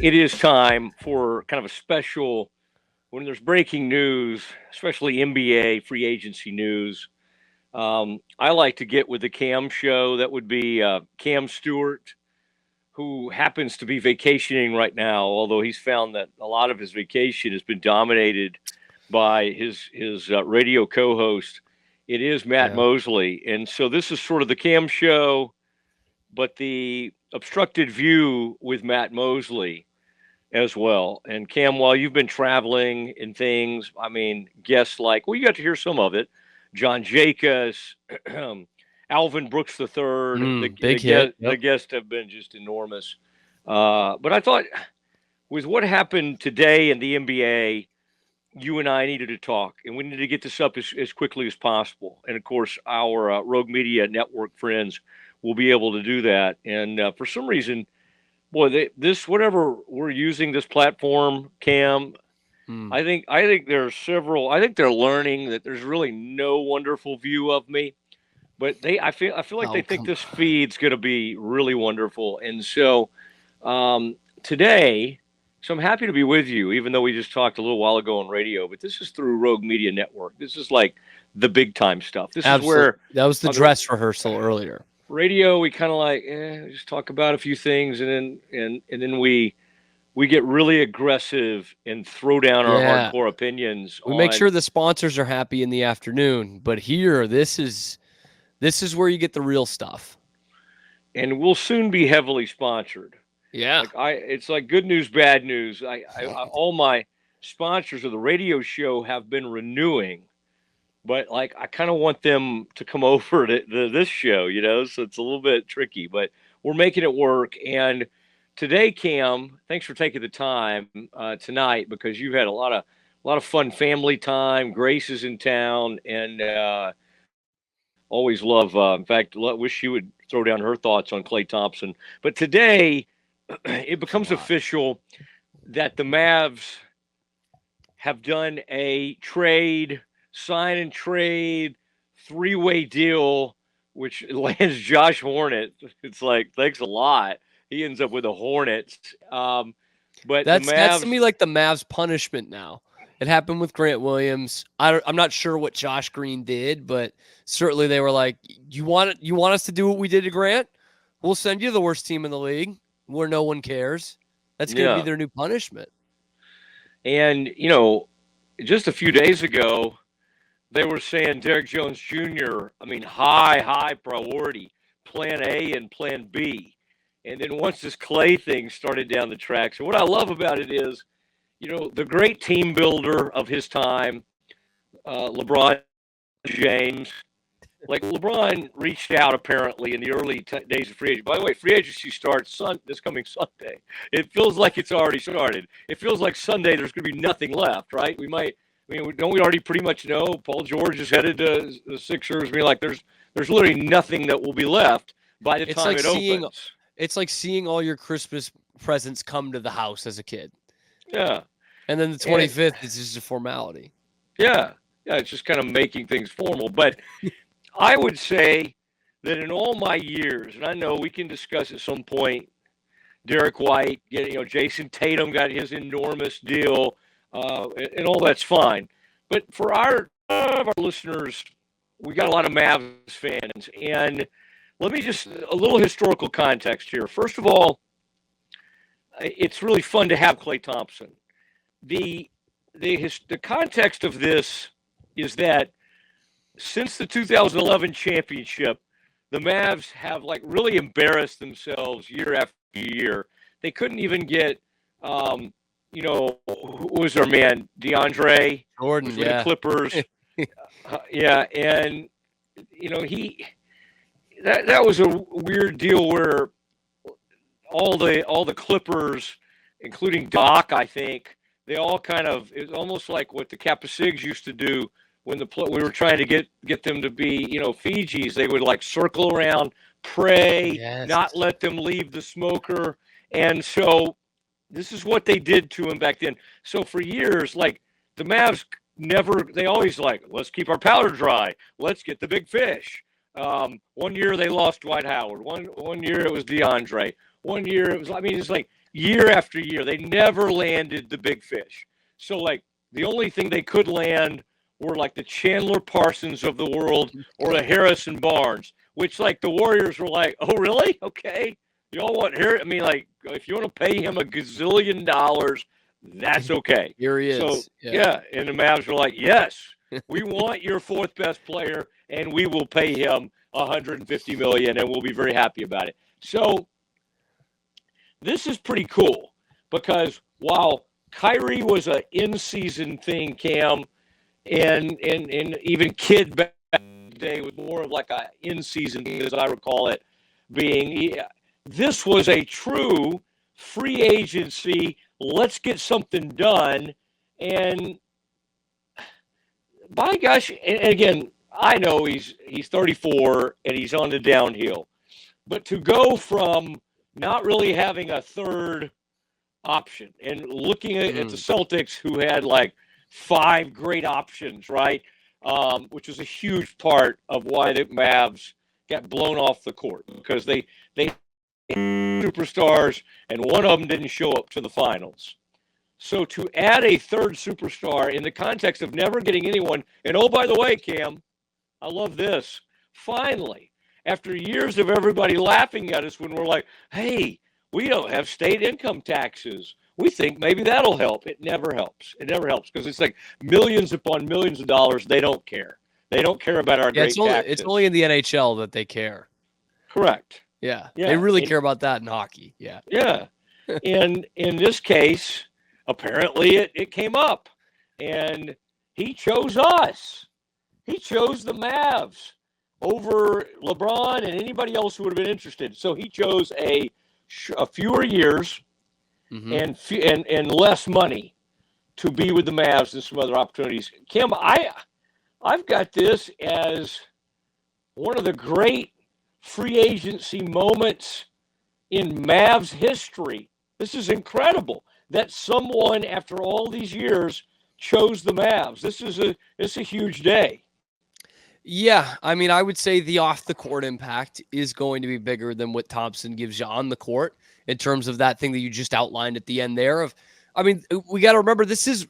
it is time for kind of a special when there's breaking news, especially NBA free agency news. I like to get with the Cam show. That would be Cam Stewart, who happens to be vacationing right now, although he's found that a lot of his vacation has been dominated by his radio co-host. It is Matt Yeah. Mosley, and so this is sort of the Cam show, but the obstructed view with Matt Mosley as well. And Cam, while you've been traveling and things, I mean, guests like, well, you got to hear some of it. John Jacobs, Alvin Brooks III, Big hit. the Yep. guests have been just enormous. But I thought with what happened today in the NBA, you and I needed to talk, and we needed to get this up as quickly as possible. And of course, our Rogue Media Network friends will be able to do that. And for some reason, boy, this whatever we're using this platform, Cam. Mm. I think there are several. I think they're learning that there's really no wonderful view of me, but I feel like they Oh, think come this on. feed's going to be really wonderful. And so today, so I'm happy to be with you, even though we just talked a little while ago on radio. But this is through Rogue Media Network. This is like the big time stuff. This is Absolutely. where That was the on the dress rehearsal earlier. radio we kind of like just talk about a few things, and then we get really aggressive and throw down our Yeah. hardcore opinions We make on. sure the sponsors are happy in the afternoon, but here this is where you get the real stuff. And we'll soon be heavily sponsored. Yeah. It's like good news, bad news. All my sponsors of the radio show have been renewing, but like I kind of want them to come over to this show, so it's a little bit tricky, but we're making it work. And today, Cam, thanks for taking the time tonight because you've had a lot of fun family time. Grace is in town, and always love. In fact, wish she would throw down her thoughts on Klay Thompson. But today, it It's a becomes lot. official that the Mavs have done a trade, sign and trade, three-way deal, which lands Josh Hornet. It's like thanks a lot. He ends up with the Hornets. But the That's to Mavs, me like the Mavs punishment now. It happened with Grant Williams. I'm not sure what Josh Green did, but certainly they were like, You want us to do what we did to Grant? We'll send you the worst team in the league where no one cares. That's going to be yeah. their new punishment. And just a few days ago, they were saying Derek Jones Jr. I mean, high priority, Plan A and Plan B. And then once this Clay thing started down the tracks, and what I love about it is, the great team builder of his time, LeBron James. Like LeBron reached out apparently in the early days of free agency. By the way, free agency starts this coming Sunday. It feels like it's already started. It feels like Sunday there's going to be nothing left, right? Don't we already pretty much know Paul George is headed to the Sixers? Like there's literally nothing that will be left by the It's time like it seeing opens. it's like seeing all your Christmas presents come to the house as a kid. Yeah, And then the and 25th is just a formality. yeah, yeah. It's just kind of making things formal. But I would say that in all my years, and I know we can discuss at some point, Derek White, Jason Tatum got his enormous deal, and all that's fine. But for our listeners, we got a lot of Mavs fans, and let me just a little historical context here. First of all, it's really fun to have Klay Thompson. The the context of this is that since the 2011 championship, the Mavs have like really embarrassed themselves year after year. They couldn't even get, who was their man? DeAndre was Jordan, with the yeah. Clippers. Yeah, and he that was a weird deal where all the Clippers, including Doc, I think, they all kind of it was almost like what the Kappa Sigs used to do when we were trying to get them to be Fijis. They would like circle around, pray, Yes. not let them leave the smoker, and so this is what they did to him back then. So for years, like the Mavs never, they always like, let's keep our powder dry. Let's get the big fish. One year they lost Dwight Howard. One year it was DeAndre. One year it was, I mean, it's like year after year. They never landed the big fish. So, like, the only thing they could land were like the Chandler Parsons of the world or the Harrison Barnes, which, like, the Warriors were like, oh, really? Okay. Y'all want here? I mean, like, if you want to pay him a gazillion dollars, that's okay. Here he is. So, yeah. And the Mavs were like, yes, we want your fourth best player, and we will pay him $150 million, and we'll be very happy about it. So this is pretty cool because while Kyrie was an in-season thing, Cam, and even Kid back in the day was more of like a in-season thing, as I recall it being. This was a true free agency. Let's get something done, and by gosh, and again, I know he's 34 and he's on the downhill, but to go from not really having a third option and looking at the Celtics, who had like 5 great options, right? Which was a huge part of why the Mavs got blown off the court because they superstars and one of them didn't show up to the finals. So to add a third superstar in the context of never getting anyone, and oh, by the way, Cam, I love this. Finally, after years of everybody laughing at us when we're like, hey, we don't have state income taxes. We think maybe that'll help. It never helps. It never helps because it's like millions upon millions of dollars. They don't care. They don't care about our great taxes. It's only in the NHL that they care. Correct. Yeah. They really care about that in hockey. Yeah. Yeah. And in this case, apparently it came up. And he chose us. He chose the Mavs over LeBron and anybody else who would have been interested. So he chose a fewer years and less money to be with the Mavs and some other opportunities. Kim, I've got this as one of the great free agency moments in Mavs history. This is incredible that someone, after all these years, chose the Mavs. This is a huge day. Yeah, I mean, I would say the off-the-court impact is going to be bigger than what Thompson gives you on the court in terms of that thing that you just outlined at the end there. We got to remember this is,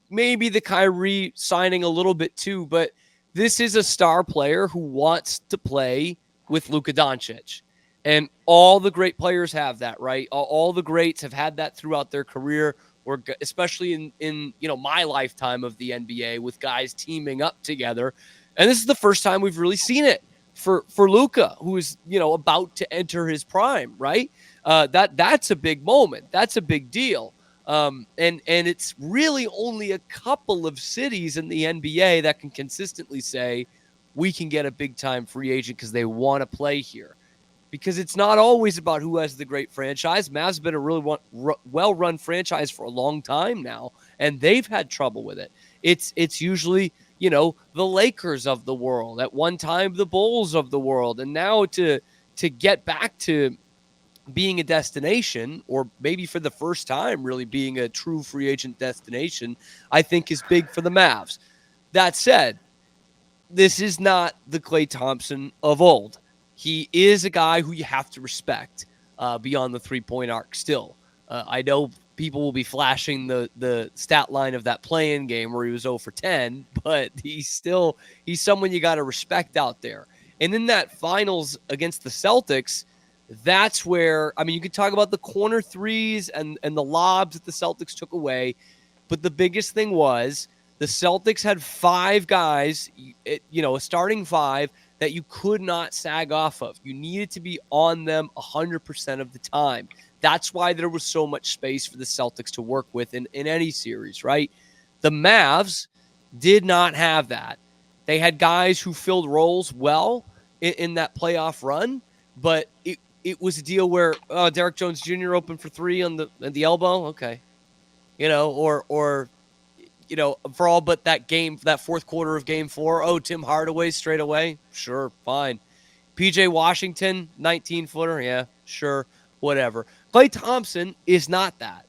maybe the Kyrie signing a little bit too, but this is a star player who wants to play with Luka Doncic. And all the great players have that, right? All the greats have had that throughout their career, or especially in my lifetime of the NBA with guys teaming up together. And this is the first time we've really seen it for Luka, who is, about to enter his prime, right? That's a big moment. That's a big deal. And it's really only a couple of cities in the NBA that can consistently say we can get a big time free agent because they want to play here. Because it's not always about who has the great franchise. Mavs have been a really well-run franchise for a long time now, and they've had trouble with it. It's usually, the Lakers of the world, at one time the Bulls of the world, and now to get back to being a destination, or maybe for the first time really being a true free agent destination, I think is big for the Mavs. That said, this is not the Klay Thompson of old. He is a guy who you have to respect beyond the three-point arc still. I know people will be flashing the stat line of that play-in game where he was 0 for 10, but he's someone you got to respect out there. And in that finals against the Celtics, that's where, you could talk about the corner threes and the lobs that the Celtics took away, but the biggest thing was the Celtics had 5 guys, a starting 5, that you could not sag off of. You needed to be on them 100% of the time. That's why there was so much space for the Celtics to work with in any series, right? The Mavs did not have that. They had guys who filled roles well in that playoff run, but it was a deal where Derek Jones Jr. opened for 3 on the elbow, okay, for all but that fourth quarter of game 4, Tim Hardaway straight away, sure, fine. PJ Washington, 19-footer, yeah, sure, whatever. Klay Thompson is not that.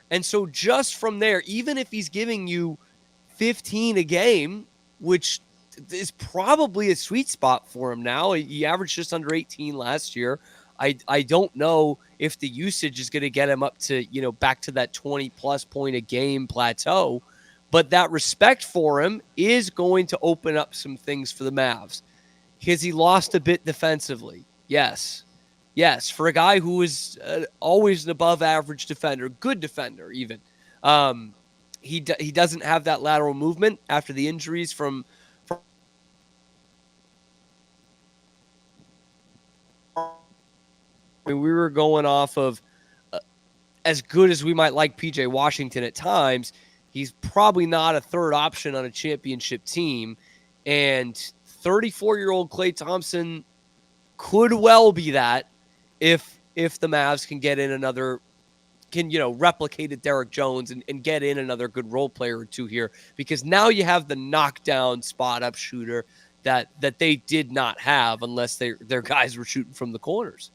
And so just from there, even if he's giving you 15 a game, which is probably a sweet spot for him now, he averaged just under 18 last year. I don't know if the usage is going to get him up to, back to that 20-plus point a game plateau. But that respect for him is going to open up some things for the Mavs. Because he lost a bit defensively. Yes. Yes, for a guy who is always an above-average defender, good defender even. He doesn't have that lateral movement after the injuries from we were going off of as good as we might like PJ Washington at times. He's probably not a third option on a championship team. And 34-year-old Klay Thompson could well be that if the Mavs can get in another, replicate a Derek Jones and get in another good role player or two here, because now you have the knockdown spot up shooter that they did not have unless their guys were shooting from the corners.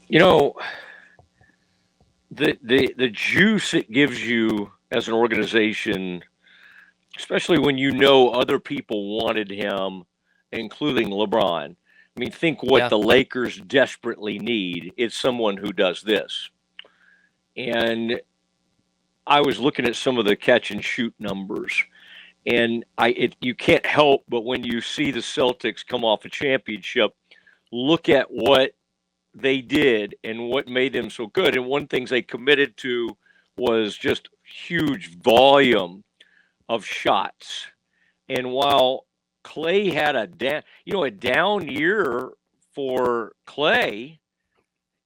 The juice it gives you as an organization, especially when other people wanted him, including LeBron. I mean, think what the Lakers desperately need. It's someone who does this. And I was looking at some of the catch and shoot numbers, and you can't help but when you see the Celtics come off a championship, look at what they did and what made them so good. And one thing they committed to was just huge volume of shots. And while Klay had a down year for Klay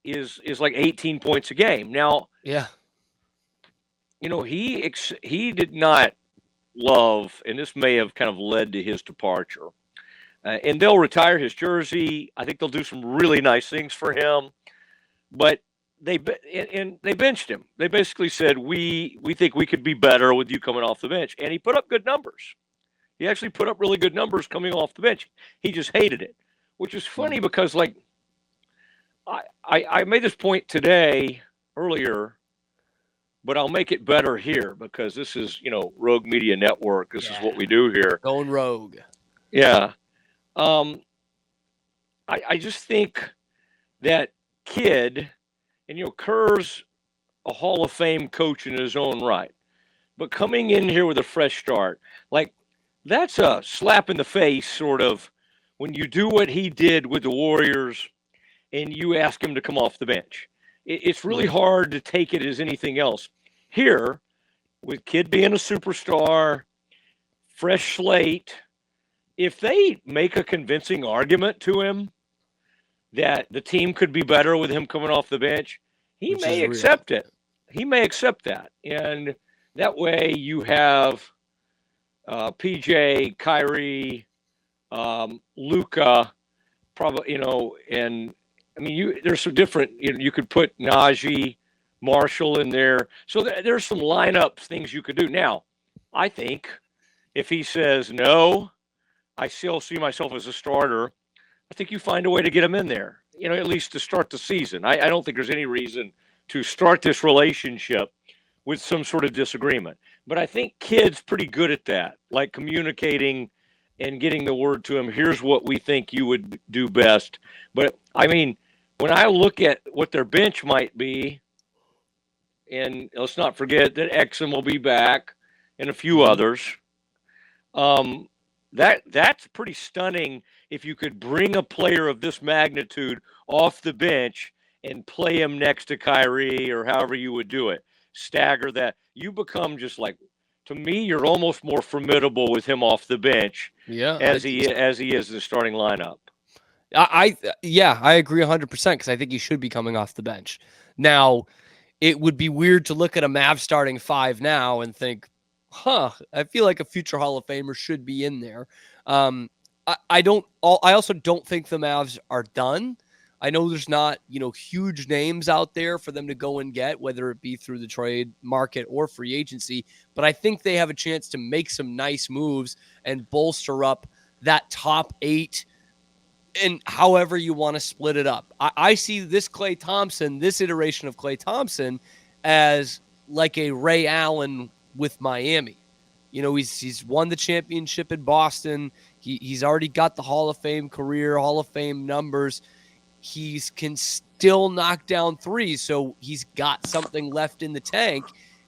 is like 18 points a game. Now, yeah, he did not love, and this may have kind of led to his departure. And they'll retire his jersey. I think they'll do some really nice things for him. But they benched him. They basically said, we think we could be better with you coming off the bench. And he put up good numbers. He actually put up really good numbers coming off the bench. He just hated it, which is funny because, like, I made this point earlier, but I'll make it better here because this is, Rogue Media Network. This is what we do here. Going rogue. Yeah. I just think that kid, and Kerr's a Hall of Fame coach in his own right, but coming in here with a fresh start, like, that's a slap in the face, sort of, when you do what he did with the Warriors and you ask him to come off the bench. It's really hard to take it as anything else. Here, with kid being a superstar, fresh slate, if they make a convincing argument to him that the team could be better with him coming off the bench, he may accept it. He may accept that. And that way you have PJ, Kyrie, Luka, probably, and I mean, there's some different, you could put Najee, Marshall in there. So there's some lineup things you could do. Now, I think if he says, no, I still see myself as a starter, I think you find a way to get him in there, at least to start the season. I don't think there's any reason to start this relationship with some sort of disagreement. But I think Kid's pretty good at that, like communicating and getting the word to him, here's what we think you would do best. But, I mean, when I look at what their bench might be, and let's not forget that Exum will be back and a few others, that's pretty stunning if you could bring a player of this magnitude off the bench and play him next to Kyrie or however you would do it. Stagger that. You become just like, to me, you're almost more formidable with him off the bench as he is the starting lineup. I agree 100% because I think he should be coming off the bench. Now, it would be weird to look at a Mavs starting five now and think, I feel like a future Hall of Famer should be in there. I also don't think the Mavs are done. I know there's not, huge names out there for them to go and get, whether it be through the trade market or free agency, but I think they have a chance to make some nice moves and bolster up that top 8 and however you want to split it up. I see this Klay Thompson, this iteration of Klay Thompson, as like a Ray Allen with Miami. He's won the championship in Boston. He's already got the Hall of Fame career, Hall of Fame numbers. He's can still knock down threes, so he's got something left in the tank.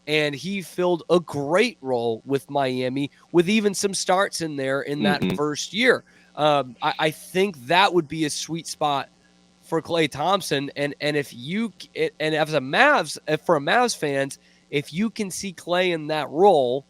And he filled a great role with Miami, with even some starts in there in that first year. I think that would be a sweet spot for Klay Thompson. And if you and as a Mavs, for a Mavs fans, if you can see Klay in that role,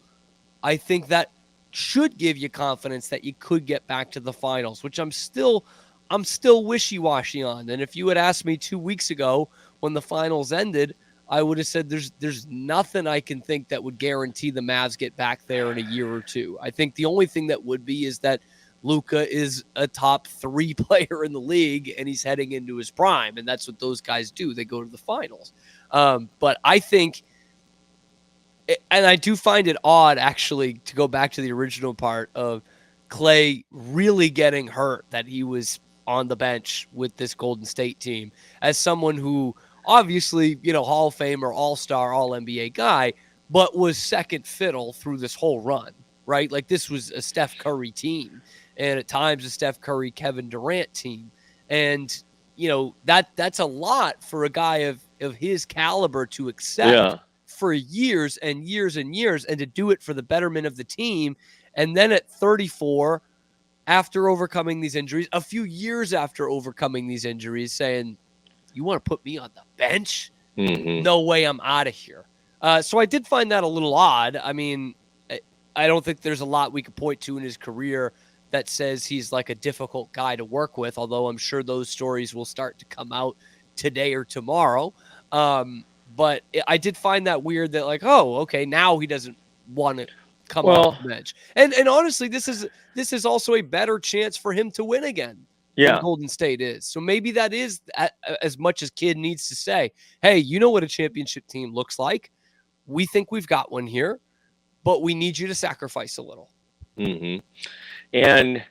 I think that should give you confidence that you could get back to the finals, which I'm still wishy-washy on. And if you had asked me 2 weeks ago when the finals ended, I would have said there's nothing I can think that would guarantee the Mavs get back there in a year or two. I think the only thing that would be is that Luka is a top 3 player in the league and he's heading into his prime, and that's what those guys do. They go to the finals. But I think, and I do find it odd, actually, to go back to the original part of Klay really getting hurt, that he was on the bench with this Golden State team, as someone who obviously, Hall of Famer, All-Star, All-NBA guy, but was second fiddle through this whole run, right? Like, this was a Steph Curry team, and at times a Steph Curry, Kevin Durant team. And, that's a lot for a guy of his caliber to accept for years and years and years, and to do it for the betterment of the team. And then at 34, after overcoming these injuries, a few years after overcoming these injuries, saying, you want to put me on the bench? No way, I'm out of here. So I did find that a little odd. I mean, I don't think there's a lot we could point to in his career that says he's like a difficult guy to work with, although I'm sure those stories will start to come out today or tomorrow. But I did find that weird that, like, oh, okay, now he doesn't want to come off the bench. And honestly, this is also a better chance for him to win again. Than Golden State is. So maybe that is as much as Kidd needs to say, hey, you know what a championship team looks like. We think we've got one here, but we need you to sacrifice a little. And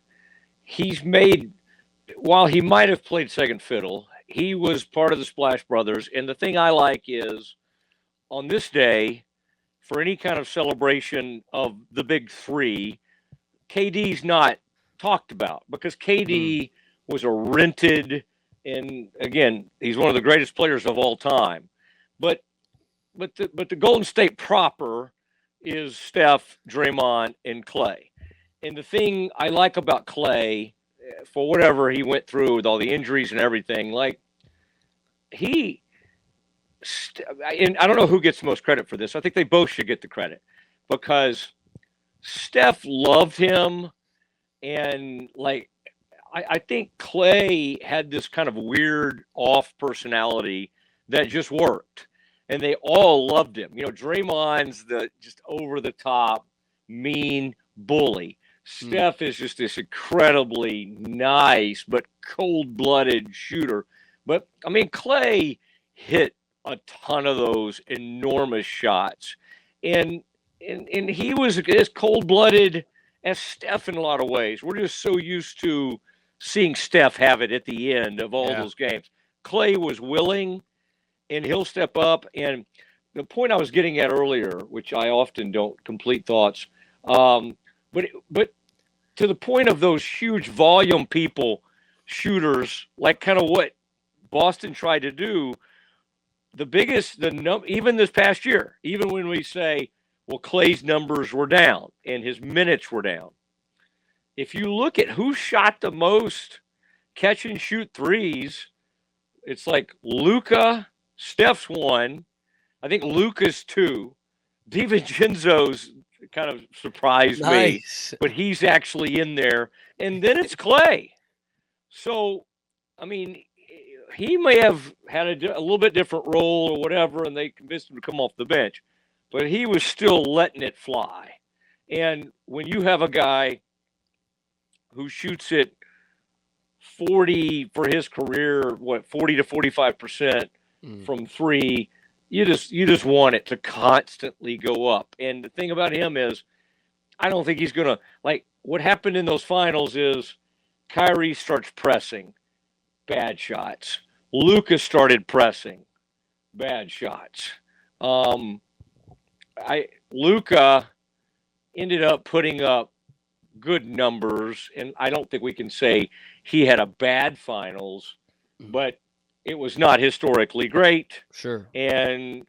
he's made, while he might have played second fiddle, he was part of the Splash Brothers. And the thing I like is, on this day, for any kind of celebration of the big three, KD's not talked about, because KD was a rented, and again, he's one of the greatest players of all time. But the Golden State proper is Steph, Draymond, and Klay. And the thing I like about Klay, for whatever he went through with all the injuries and everything, like, and I don't know who gets the most credit for this. I think they both should get the credit, because Steph loved him, and like, I think Klay had this kind of weird off personality that just worked, and they all loved him. Draymond's the just over the top, mean bully. Steph is just this incredibly nice but cold-blooded shooter. But I mean, Klay hit a ton of those enormous shots, and he was as cold-blooded as Steph in a lot of ways. We're just so used to seeing Steph have it at the end of all those games. Klay was willing, and he'll step up. And the point I was getting at earlier, which I often don't complete thoughts, but to the point of those huge volume shooters, like kind of what Boston tried to do, even this past year, even when we say, well, Klay's numbers were down and his minutes were down, if you look at who shot the most catch and shoot threes, it's like Luka, Steph's 1. I think Luka's 2. DiVincenzo's kind of surprised me, but he's actually in there. And then it's Klay. So, I mean, he may have had a little bit different role or whatever, and they convinced him to come off the bench, but he was still letting it fly. And when you have a guy who shoots it 40 for his career, 40 to 45% from three, you just want it to constantly go up. And the thing about him is, I don't think he's going to, like, what happened in those finals is Kyrie starts pressing, bad shots. Luka started pressing, bad shots. Luka ended up putting up good numbers, and I don't think we can say he had a bad finals, but it was not historically great. Sure. And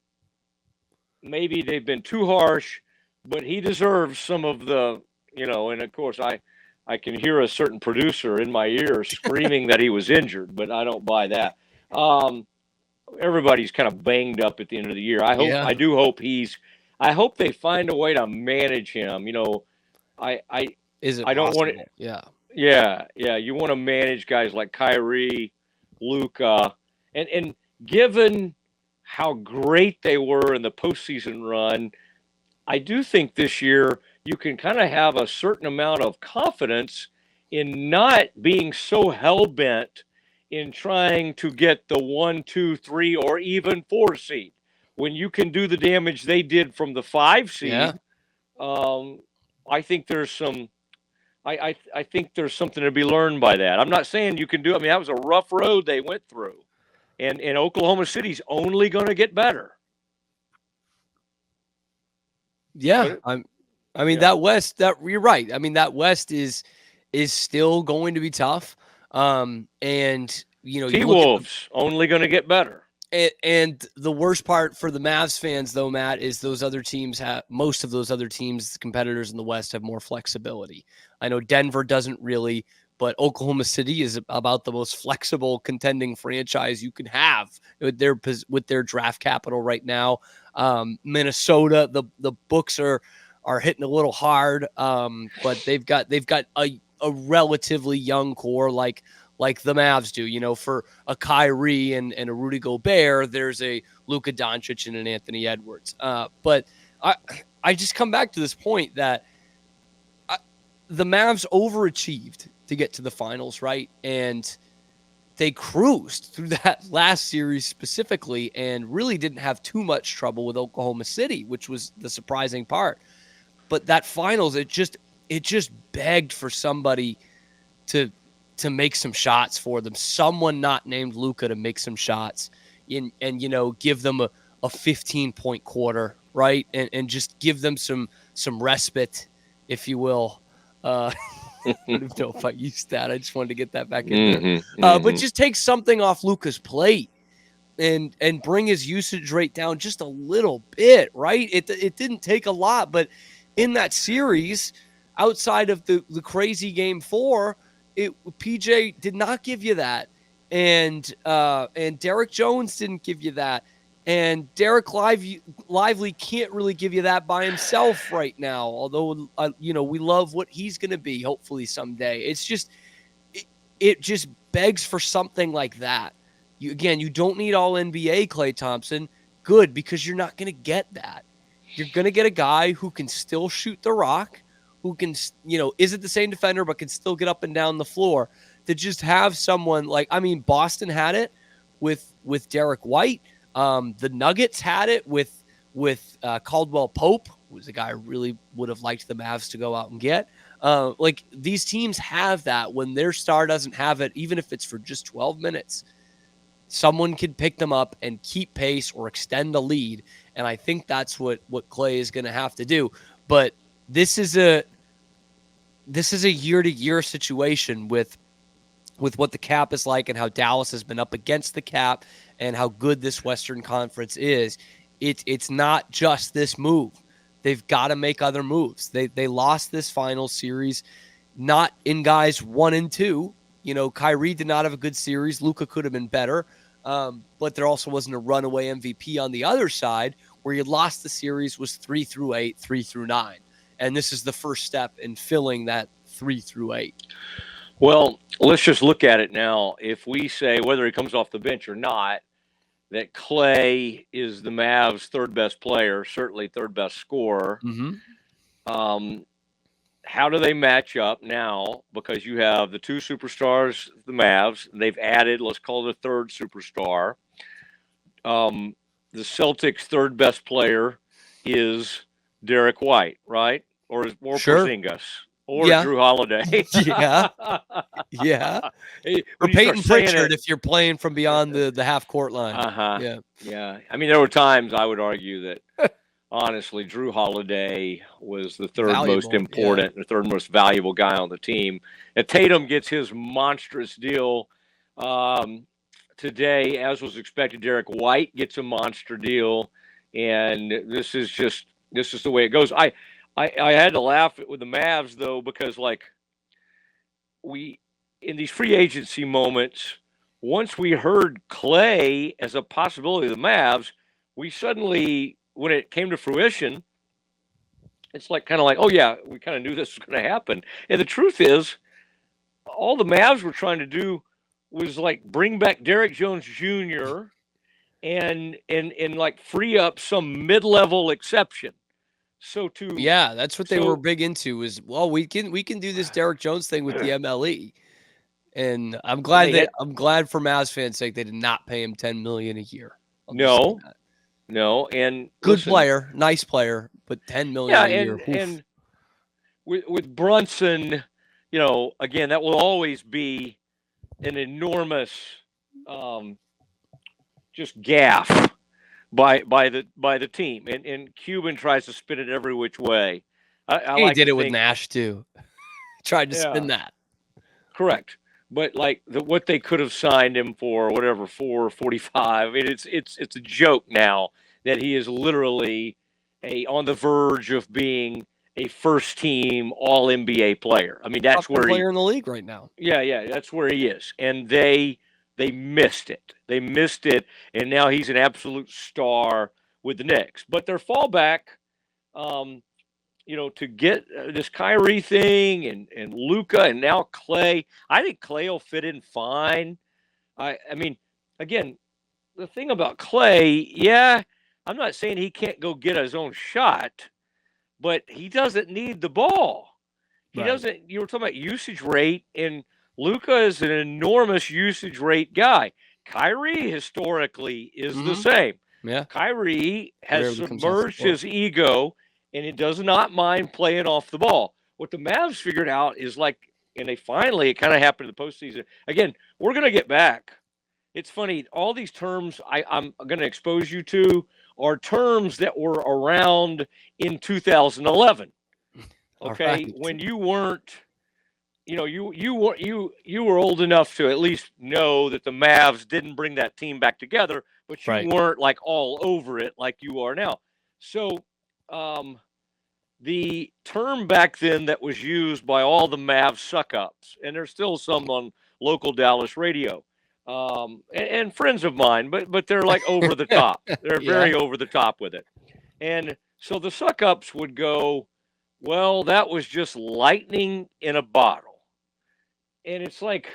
maybe they've been too harsh, but he deserves some of the, and of course I can hear a certain producer in my ear screaming that he was injured, but I don't buy that. Um, Everybody's kind of banged up at the end of the year. Yeah. I hope they find a way to manage him. I, I, Is it I don't want possible? it. Yeah. Yeah. You want to manage guys like Kyrie, Luka, and given how great they were in the postseason run, I do think this year you can kind of have a certain amount of confidence in not being so hell bent in trying to get the 1, 2, 3, or even 4 seed. When you can do the damage they did from the 5 seed, Yeah. um, I think there's some. I think there's something to be learned by that. I'm not saying you can do. I mean, that was a rough road they went through, and Oklahoma City's only going to get better. Yeah. But I mean, yeah, that West, that you're right. I mean, that West is still going to be tough. And you T look at Wolves only going to get better. and the worst part for the Mavs fans, though, Matt, is those other teams have most of those other teams, competitors in the West, have more flexibility. I know Denver doesn't really, but Oklahoma City is about the most flexible contending franchise you can have with their draft capital right now. Minnesota, the books are hitting a little hard, but they've got a relatively young core like the Mavs do. For a Kyrie and a Rudy Gobert, there's a Luka Doncic and an Anthony Edwards. But I just come back to this point that the Mavs overachieved to get to the finals, right? And they cruised through that last series specifically and really didn't have too much trouble with Oklahoma City, which was the surprising part. But that finals, it just begged for somebody to make some shots for them. Someone not named Luka to make some shots and give them a 15-point quarter, right? And just give them some respite, if you will. I don't know if I used that. I just wanted to get that back in there. But just take something off Luka's plate and bring his usage rate down just a little bit, right? It didn't take a lot, but in that series, outside of the crazy game 4, PJ did not give you that, and Derek Jones didn't give you that, and Derek Lively can't really give you that by himself right now. Although we love what he's going to be, hopefully someday. It's just it just begs for something like that. You don't need all NBA Klay Thompson. Good, because you're not going to get that. You're going to get a guy who can still shoot the rock, who can, isn't the same defender, but can still get up and down the floor. To just have someone Boston had it with Derek White. The Nuggets had it with Caldwell Pope, who was a guy I really would have liked the Mavs to go out and get. These teams have that when their star doesn't have it, even if it's for just 12 minutes. Someone can pick them up and keep pace or extend a lead. And I think that's what Klay is going to have to do. But this is a year-to-year situation with what the cap is like and how Dallas has been up against the cap and how good this Western Conference is. It's not just this move. They've got to make other moves. They lost this final series not in guys 1 and 2. Kyrie did not have a good series. Luka could have been better. But there also wasn't a runaway MVP on the other side where you lost the series was 3-8, 3-9. And this is the first step in filling that 3-8. Well, let's just look at it now. If we say whether he comes off the bench or not, that Klay is the Mavs' third best player, certainly third best scorer. Mm-hmm. How do they match up now? Because you have the 2 superstars, the Mavs. They've added, let's call it a third superstar. The Celtics' third best player is Derek White, right? Or Sure. Porzingis. Or Drew Holiday. Yeah. Hey, or Peyton Pritchard if you're playing from beyond the half-court line. Yeah. I mean, there were times I would argue that, honestly, Drew Holiday was the third most important, the third most valuable guy on the team. And Tatum gets his monstrous deal. today, as was expected, Derek White gets a monster deal, and this is the way it goes. I had to laugh with the Mavs though, because like we in these free agency moments, once we heard Klay as a possibility of the Mavs, we suddenly, when it came to fruition, it's like kind of like, oh yeah, we kind of knew this was going to happen. And the truth is, all the Mavs were trying to do was like bring back Derek Jones Jr. and like free up some mid-level exception. So Yeah, that's what they were big into. Was well, we can do this Derek Jones thing with the MLE, and I'm glad I'm glad for Mavs fans' sake they did not pay him $10 million a year. No, and good player, nice player, but $10 million a year. And with Brunson, again, that will always be an enormous just gaffe by the team, and Cuban tries to spin it every which way. He did it with Nash too. Tried to spin that. Correct, but like what they could have signed him for, whatever, 445. I mean, it's a joke now that he is literally on the verge of being a first team All NBA player. I mean, that's where player in the league right now. Yeah, that's where he is, and they missed it. They missed it, and now he's an absolute star with the Knicks. But their fallback, to get this Kyrie thing and Luka and now Klay, I think Klay will fit in fine. I mean, again, the thing about Klay, yeah, I'm not saying he can't go get his own shot, but he doesn't need the ball. He doesn't. You were talking about usage rate, and Luka is an enormous usage rate guy. Kyrie historically is the same. Yeah. Kyrie has submerged his ego, and he does not mind playing off the ball. What the Mavs figured out is like, and it kind of happened in the postseason. Again, we're going to get back. It's funny. All these terms I'm going to expose you to are terms that were around in 2011. Okay, right. When you weren't, you were old enough to at least know that the Mavs didn't bring that team back together, but you weren't like all over it like you are now. So, the term back then that was used by all the Mavs suck-ups, and there's still some on local Dallas radio, and friends of mine, but they're like over the top. They're very over the top with it. And so the suck-ups would go, well, that was just lightning in a bottle. And it's like,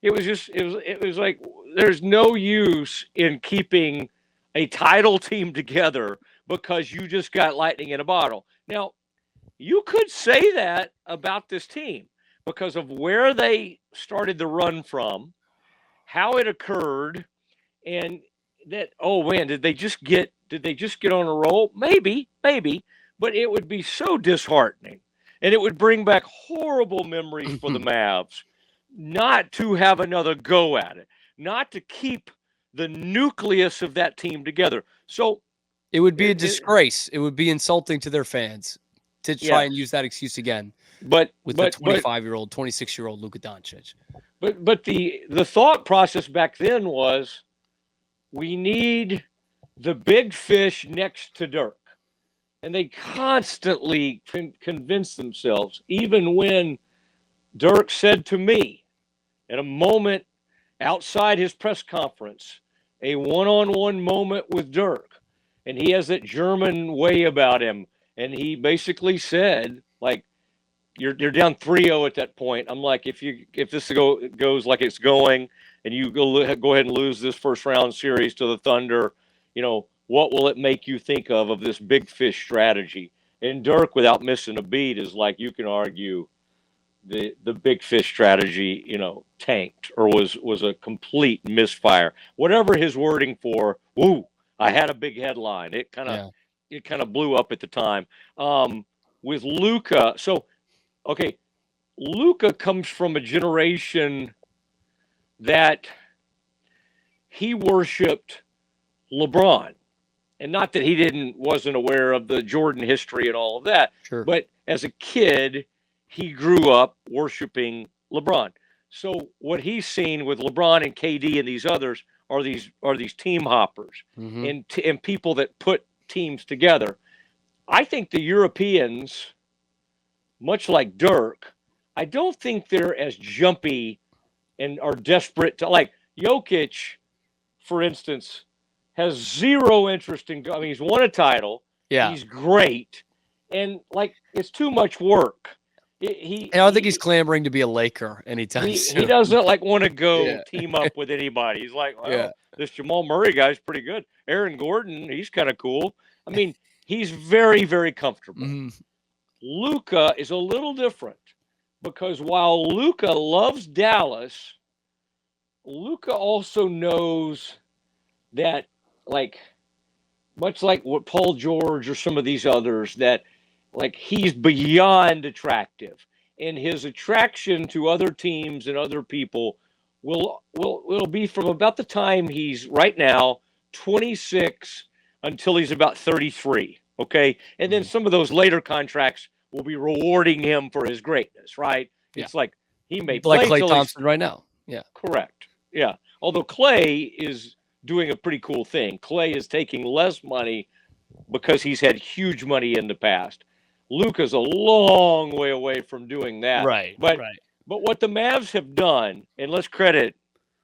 it was like, there's no use in keeping a title team together because you just got lightning in a bottle. Now, you could say that about this team because of where they started the run from, how it occurred, and that, oh man, did they just get on a roll? Maybe, but it would be so disheartening, and it would bring back horrible memories for the Mavs not to have another go at it, not to keep the nucleus of that team together. So it would be a disgrace. It would be insulting to their fans to try and use that excuse again. But with the 25-year-old, 26-year-old Luka Doncic. But the thought process back then was, we need the big fish next to Dirk. And they constantly convinced themselves, even when Dirk said to me at a moment outside his press conference, a one-on-one moment with Dirk, and he has that German way about him, and he basically said, like, you're down 3-0 at that point. I'm like, if this goes like it's going, and you go ahead and lose this first round series to the Thunder, what will it make you think of this big fish strategy? And Dirk, without missing a beat, is like, you can argue the big fish strategy, tanked or was a complete misfire. Whatever his wording for, I had a big headline. It kind of blew up at the time. With Luka, Luka comes from a generation that he worshipped LeBron. And not that he wasn't aware of the Jordan history and all of that, sure. But as a kid, he grew up worshiping LeBron. So what he's seen with LeBron and KD and these others are these team hoppers Mm-hmm. and people that put teams together. I think the Europeans, much like Dirk, I don't think they're as jumpy and are desperate to like Jokic, for instance, has zero interest in. I mean, he's won a title. Yeah. He's great, and like it's too much work. He I don't think he's he clamoring to be a Laker anytime he soon. doesn't like want to go Yeah. team up with anybody. He's like, Yeah. well, this Jamal Murray guy's pretty good. Aaron Gordon, he's kind of cool. I mean, he's very, very comfortable. Mm-hmm. Luka is a little different because while Luka loves Dallas, Luka also knows that, like, much like what Paul George or some of these others, that like he's beyond attractive, and his attraction to other teams and other people will be from about the time he's right now 26 until he's about 33. Okay, and then some of those later contracts will be rewarding him for his greatness. Right? Yeah. It's like he may Like play Klay till Thompson right now. Yeah. correct. Yeah. Although Klay is doing a pretty cool thing. Klay is taking less money because he's had huge money in the past. Luka's a long way away from doing that. Right. But right. but what the Mavs have done, and let's credit,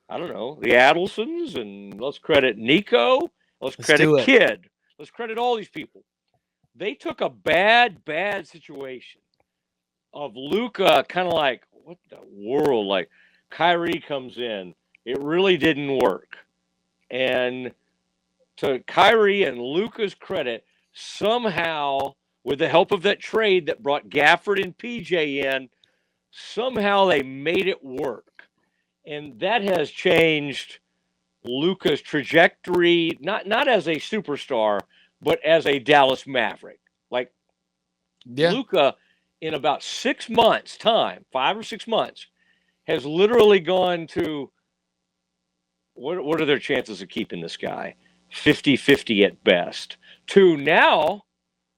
I don't know, the Adelsons, and let's credit Nico, let's do credit it. Kidd, let's credit all these people. They took a bad situation of Luka, kind of like, what the world? Like Kyrie comes in, it really didn't work. And to Kyrie and Luka's credit, somehow, with the help of that trade that brought Gafford and PJ in, somehow they made it work. And that has changed Luka's trajectory, not as a superstar, but as a Dallas Maverick. Like Yeah. Luka, in about 6 months' time, 5 or 6 months, has literally gone to what are their chances of keeping this guy? 50-50 at best. To now,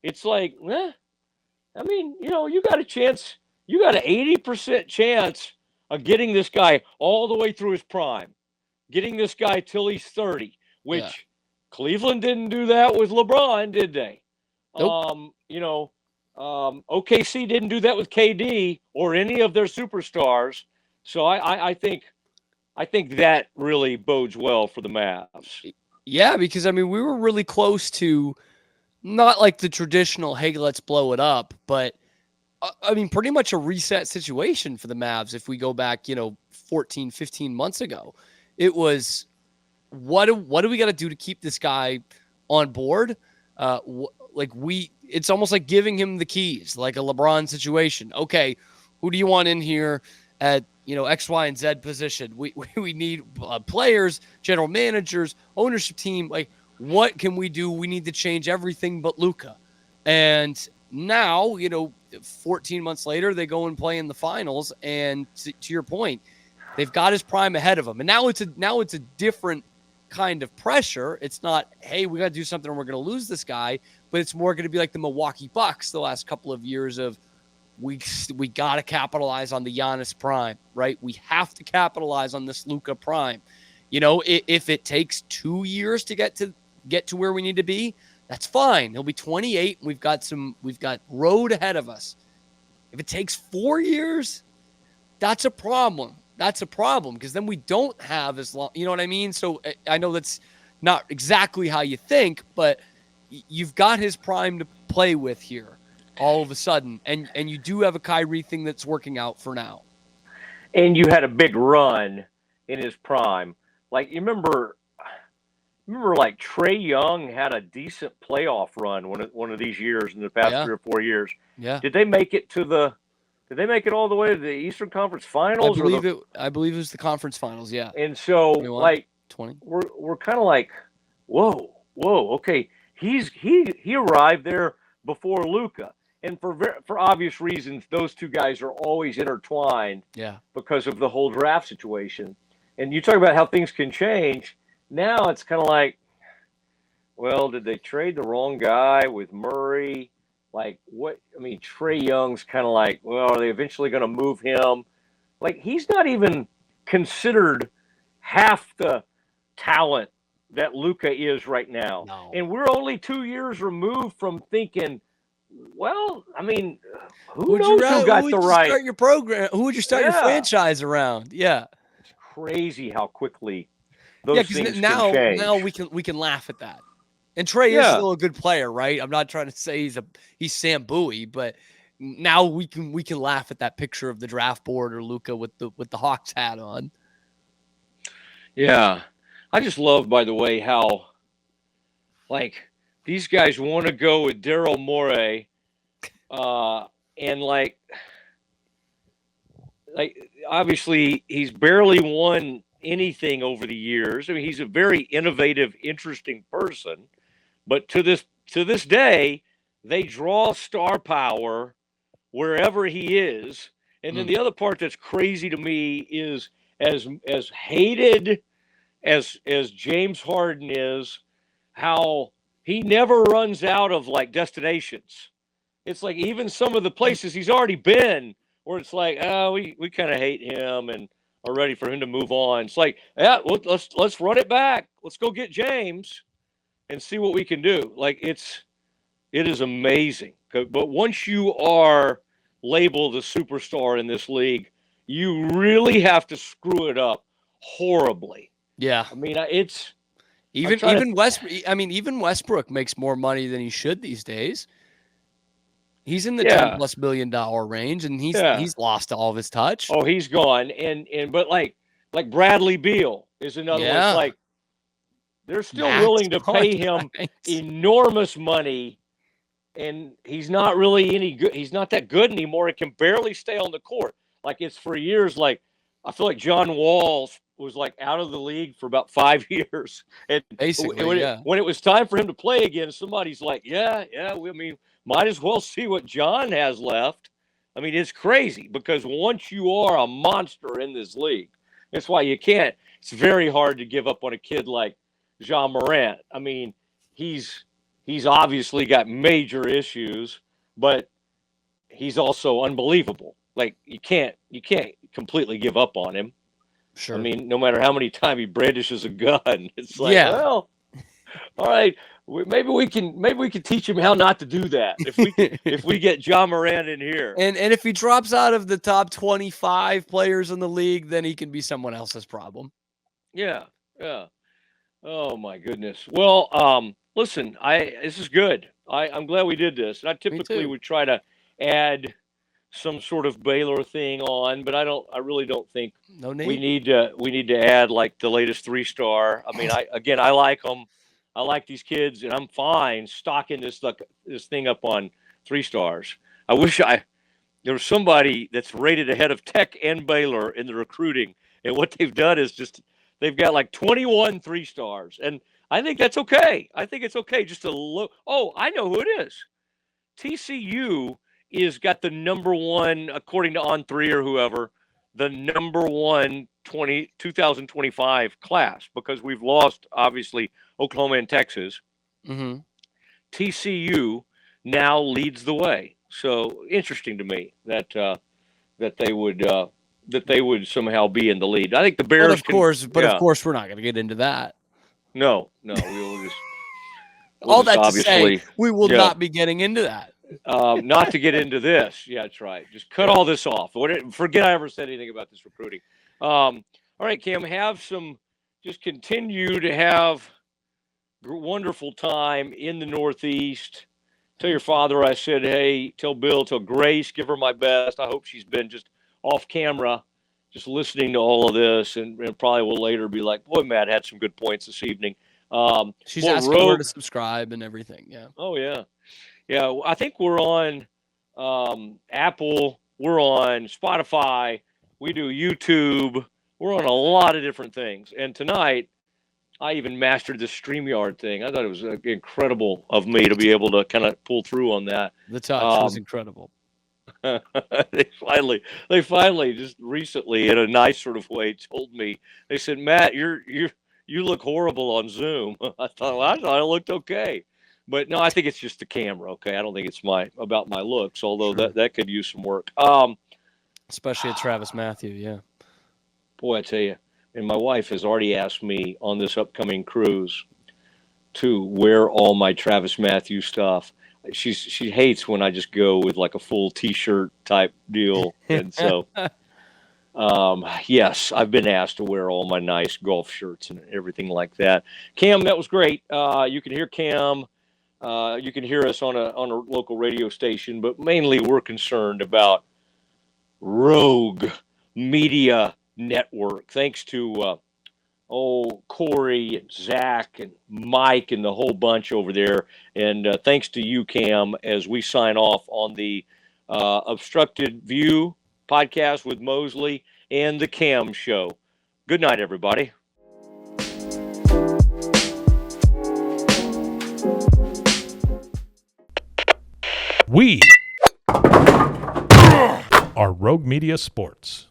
it's like, I mean, you got a chance. You got an 80% chance of getting this guy all the way through his prime, getting this guy till he's 30, which Cleveland didn't do that with LeBron, did they? Nope. OKC didn't do that with KD or any of their superstars. So I think that really bodes well for the Mavs. Yeah, because I mean, we were really close to not like the traditional, hey, let's blow it up, but I mean, pretty much a reset situation for the Mavs. If we go back, 14, 15 months ago, it was, what do we got to do to keep this guy on board? It's almost like giving him the keys, like a LeBron situation. Okay, who do you want in here at, X, Y, and Z position? We need players, general managers, ownership team. Like, what can we do? We need to change everything but Luka. And now, 14 months later, they go and play in the finals. And to your point, they've got his prime ahead of them. And now it's a different kind of pressure. It's not, hey, we got to do something or we're going to lose this guy, but it's more going to be like the Milwaukee Bucks the last couple of years of, we got to capitalize on the Giannis prime, right? We have to capitalize on this Luka prime. If it takes 2 years to get to where we need to be, that's fine. He'll be 28. We've got road ahead of us. If it takes 4 years, that's a problem. That's a problem because then we don't have as long, you know what I mean? So I know that's not exactly how you think, but you've got his prime to play with here all of a sudden. And you do have a Kyrie thing that's working out for now. And you had a big run in his prime. Like, you remember like Trae Young had a decent playoff run one of these years in the past 3 or 4 years. Yeah. Did they make it all the way to the Eastern Conference Finals? I believe it was the conference finals. Yeah. And so, 21, like, 20. We're kind of like, whoa, okay, he arrived there before Luka, and for obvious reasons, those two guys are always intertwined. Yeah. Because of the whole draft situation, and you talk about how things can change. Now it's kind of like, well, did they trade the wrong guy with Murray? Like, what? I mean, Trae Young's kind of like, well, are they eventually going to move him? like he's not even considered half the talent that Luka is right now. No. And we're only 2 years removed from thinking, well, I mean, who knows who got the right? Start your program? Who would you start your franchise around? Yeah. It's crazy how quickly those things can change. Now we can laugh at that. And Trey is still a good player, right? I'm not trying to say he's Sam Bowie, but now we can laugh at that picture of the draft board or Luka with the Hawks hat on. Yeah. I just love, by the way, how like these guys want to go with Daryl Morey, and like obviously he's barely won anything over the years. I mean, he's a very innovative, interesting person, but to this day, they draw star power wherever he is. And then the other part that's crazy to me is as hated as James Harden is, how he never runs out of like destinations. It's like even some of the places he's already been where it's like, oh, we kind of hate him and are ready for him to move on. It's like, yeah, let's run it back. Let's go get James and see what we can do. Like it is amazing. But once you are labeled a superstar in this league, you really have to screw it up horribly. Yeah. I mean, it's even Westbrook makes more money than he should these days. He's in the $10+ million range, and he's lost all of his touch. Oh, he's gone. But like Bradley Beal is another one. It's like they're still willing to pay him enormous money, and he's not really any good. He's not that good anymore. He can barely stay on the court. Like it's for years. Like I feel like John Wall was like out of the league for about 5 years, and basically, when it was time for him to play again, somebody's like, might as well see what John has left. I mean, it's crazy because once you are a monster in this league, that's why you can't. It's very hard to give up on a kid like Ja Morant. I mean, he's obviously got major issues, but he's also unbelievable. Like you can't completely give up on him. Sure. I mean, no matter how many times he brandishes a gun, it's like, well, all right. Maybe we can teach him how not to do that if we get Ja Morant in here. And if he drops out of the top 25 players in the league, then he can be someone else's problem. Yeah. Oh my goodness. Well, listen, this is good. I'm glad we did this. And I typically would try to add some sort of Baylor thing on, but I really don't think we need to add like the latest 3-star. I mean, I like them. I like these kids, and I'm fine stocking this thing up on 3 stars. I wish there was somebody that's rated ahead of Tech and Baylor in the recruiting, and what they've done is they've got like 21 3-stars, and I think that's okay. I think it's okay just to look. Oh, I know who it is. TCU is got the number one, according to On3 or whoever, the number one 2025 class, because we've lost obviously Oklahoma and Texas. Mm-hmm. TCU now leads the way. So interesting to me that they would somehow be in the lead. I think the Bears, of course, we're not going to get into that. No, we will just. All that to say, we will not be getting into that. Not to get into this. Yeah, that's right. Just cut all this off. Forget I ever said anything about this recruiting. All right, Cam, just continue to have wonderful time in the Northeast. Tell your father I said, hey, tell Bill, tell Grace, give her my best. I hope she's been just off camera, just listening to all of this, and probably will later be like, boy, Matt had some good points this evening. She's asking her to subscribe and everything. Yeah. Oh, yeah. Yeah, I think we're on Apple. We're on Spotify. We do YouTube. We're on a lot of different things. And tonight, I even mastered the StreamYard thing. I thought it was incredible of me to be able to kind of pull through on that. The touch was incredible. They finally just recently, in a nice sort of way, told me. They said, Matt, you look horrible on Zoom. I thought it looked okay. But no, I think it's just the camera. Okay, I don't think it's about my looks, although that could use some work. Especially at Travis Matthew, yeah. Boy, I tell you, and my wife has already asked me on this upcoming cruise to wear all my Travis Matthews stuff. She hates when I just go with like a full T-shirt type deal, and so yes, I've been asked to wear all my nice golf shirts and everything like that. Cam, that was great. You can hear Cam. You can hear us on a local radio station, but mainly we're concerned about Rogue Media Network. Thanks to Corey and Zach and Mike and the whole bunch over there. And thanks to you, Cam, as we sign off on the Obstructed View podcast with Mosley and the Cam Show. Good night, everybody. We are Rogue Media Sports.